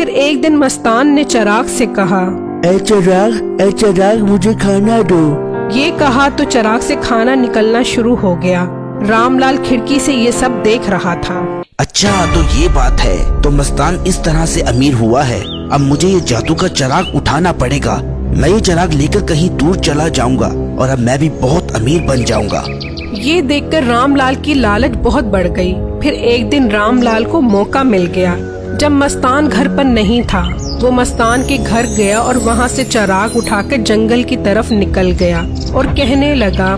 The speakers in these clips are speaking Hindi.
फिर एक दिन मस्तान ने चिराग से कहा, ए चिराग मुझे खाना दो। ये कहा तो चिराग से खाना निकलना शुरू हो गया। रामलाल खिड़की से ये सब देख रहा था। अच्छा तो ये बात है, तो मस्तान इस तरह से अमीर हुआ है। अब मुझे ये जादू का चिराग उठाना पड़ेगा। मैं ये चिराग लेकर कहीं दूर चला जाऊंगा और अब मैं भी बहुत अमीर बन जाऊंगा। ये देखकर रामलाल की लालच बहुत बढ़ गई। फिर एक दिन रामलाल को मौका मिल गया। जब मस्तान घर पर नहीं था, वो मस्तान के घर गया और वहाँ से चिराग उठाकर जंगल की तरफ निकल गया और कहने लगा,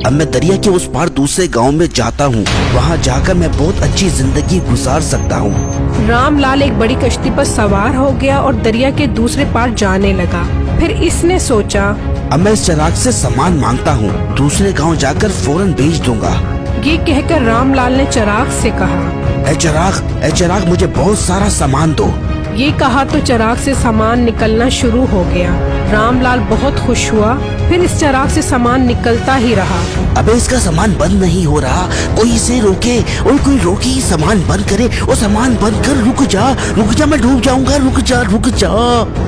अब मैं दरिया के उस पार दूसरे गांव में जाता हूँ। वहाँ जाकर मैं बहुत अच्छी जिंदगी गुजार सकता हूँ। रामलाल एक बड़ी कश्ती पर सवार हो गया और दरिया के दूसरे पार जाने लगा। फिर इसने सोचा, अब मैं इस चिराग से सामान मांगता हूँ, दूसरे गांव जाकर फौरन बेच दूंगा। ये कहकर रामलाल ने चिराग से कहा, ए चिराग मुझे बहुत सारा सामान दो। ये कहा तो चिराग से सामान निकलना शुरू हो गया। रामलाल बहुत खुश हुआ। फिर इस चिराग से सामान निकलता ही रहा। अबे इसका सामान बंद नहीं हो रहा, कोई इसे रोके। और कोई रोके, सामान बंद करे। और सामान बंद कर, रुक जा मैं डूब जाऊंगा, रुक जा।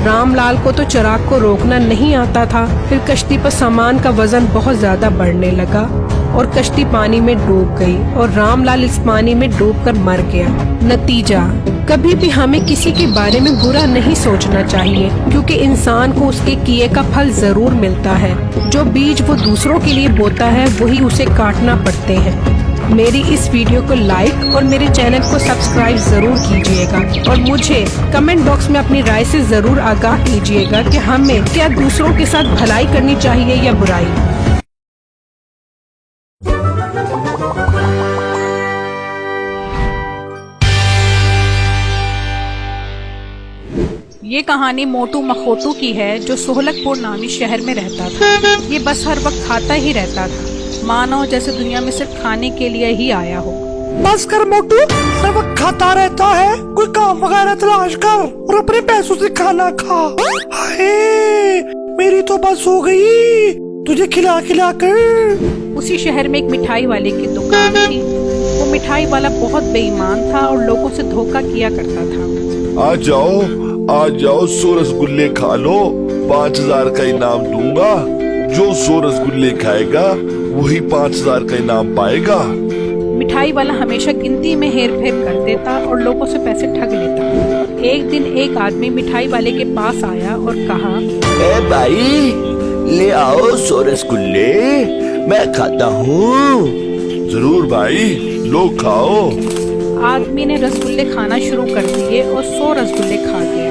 रामलाल को तो चिराग को रोकना नहीं आता था। फिर कश्ती पर सामान का वजन बहुत ज्यादा बढ़ने लगा और कश्ती पानी में डूब गई और रामलाल इस पानी में डूबकर मर गया। नतीजा, कभी भी हमें किसी के बारे में बुरा नहीं सोचना चाहिए, क्योंकि इंसान को उसके किए का फल जरूर मिलता है। जो बीज वो दूसरों के लिए बोता है वही उसे काटना पड़ते हैं। मेरी इस वीडियो को लाइक और मेरे चैनल को सब्सक्राइब जरूर कीजिएगा और मुझे कमेंट बॉक्स में अपनी राय से जरूर आगाह कीजिएगा कि हमें क्या दूसरों के साथ भलाई करनी चाहिए या बुराई। ये कहानी मोटू मखोटू की है, जो सोहलकपुर नामी शहर में रहता था। ये बस हर वक्त खाता ही रहता था, मानो जैसे दुनिया में सिर्फ खाने के लिए ही आया हो। बस कर मोटू, हर वक्त खाता रहता है। कोई काम वगैरह तलाश कर और अपने पैसों से खाना खा। हाय, मेरी तो बस हो गई तुझे खिला कर। उसी शहर में एक मिठाई वाले की दुकान थी। वो मिठाई वाला बहुत बेईमान था और लोगों से धोखा किया करता था। आ जाओ 100 रसगुल्ले खा लो, 5000 का इनाम दूंगा। जो 100 रसगुल्ले खाएगा वही 5000 का इनाम पाएगा। मिठाई वाला हमेशा गिनती में हेर फेर कर देता और लोगों से पैसे ठग लेता। एक दिन एक आदमी मिठाई वाले के पास आया और कहा, ए भाई, ले आओ 100 रसगुल्ले, मैं खाता हूँ। जरूर भाई, लो खाओ। आदमी ने रसगुल्ले खाना शुरू कर दिए और 100 रसगुल्ले खा गया।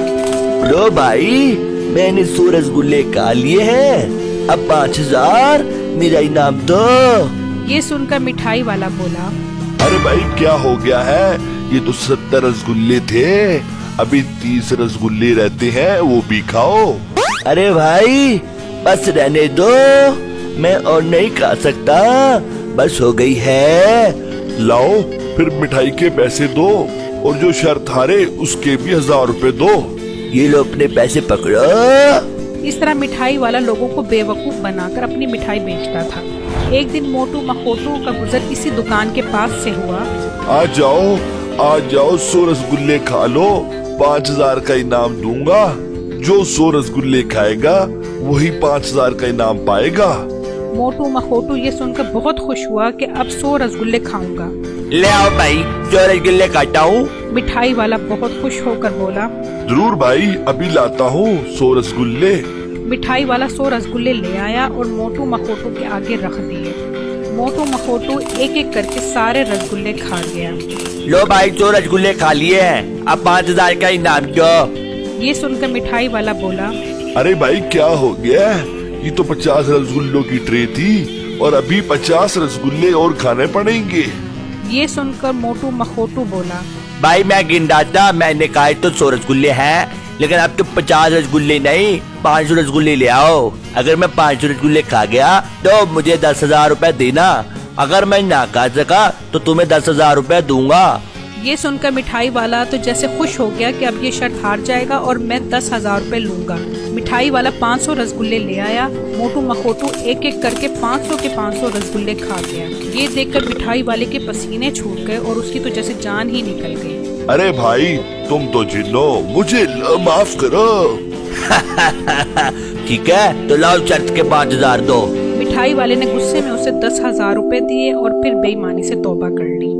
लो भाई, मैंने 100 रसगुल्ले खा लिए हैं, अब 5000 मेरा इनाम दो। ये सुनकर मिठाई वाला बोला, अरे भाई क्या हो गया है, ये तो 70 रसगुल्ले थे, अभी 30 रसगुल्ले रहते हैं, वो भी खाओ। अरे भाई बस रहने दो, मैं और नहीं खा सकता, बस हो गई है। लाओ फिर मिठाई के पैसे दो और जो शर्त हारे उसके भी 1000 रुपए दो। ये लो अपने पैसे पकड़ो। इस तरह मिठाई वाला लोगों को बेवकूफ बनाकर अपनी मिठाई बेचता था। एक दिन मोटू मखोटू का गुजर इसी दुकान के पास से हुआ। आ जाओ 100 रसगुल्ले खा लो, 5000 का इनाम दूंगा। जो 100 रसगुल्ले खाएगा वही 5000 का इनाम पाएगा। मोटू मखोटू ये सुनकर बहुत खुश हुआ कि अब 100 रसगुल्ले खाऊंगा। ले आओ भाई, 100 रसगुल्ले खाता हूँ। मिठाई वाला बहुत खुश होकर बोला, जरूर भाई, अभी लाता हूँ 100 रसगुल्ले। मिठाई वाला 100 रसगुल्ले ले आया और मोटू मखोटू के आगे रख दिए। मोटू मखोटू एक एक करके सारे रसगुल्ले खा गया। लो भाई, 100 रसगुल्ले खा लिए हैं, अब 5000 का इनाम दो। ये सुनकर मिठाई वाला बोला, अरे भाई क्या हो गया, ये तो 50 रसगुल्लों की ट्रे थी और अभी 50 रसगुल्ले और खाने पड़ेंगे। ये सुनकर मोटू मखोटू बोला, भाई मैं गिन रहा था, मैंने कहा तो 100 रसगुल्ले हैं, लेकिन अब तो 50 रसगुल्ले नहीं 500 रसगुल्ले ले आओ। अगर मैं 500 रसगुल्ले खा गया तो मुझे 10,000 रुपए देना, अगर मैं ना खा सका तो तुम्हें 10,000 रुपए दूंगा। ये सुनकर मिठाई वाला तो जैसे खुश हो गया कि अब ये शर्त हार जाएगा और मैं 10,000 रुपए लूंगा। मिठाई वाला 500 रसगुल्ले ले आया। मोटू मखोटू एक एक करके 500 के 500 रसगुल्ले खा गया। ये देखकर मिठाई वाले के पसीने छूट गए और उसकी तो जैसे जान ही निकल गई। अरे भाई तुम तो जिन्नो, मुझे माफ करो। ठीक है तो लाओ शर्त के 5000 दो। मिठाई वाले ने गुस्से में उसे 10,000 रुपए दिए और फिर बेईमानी से तौबा कर ली।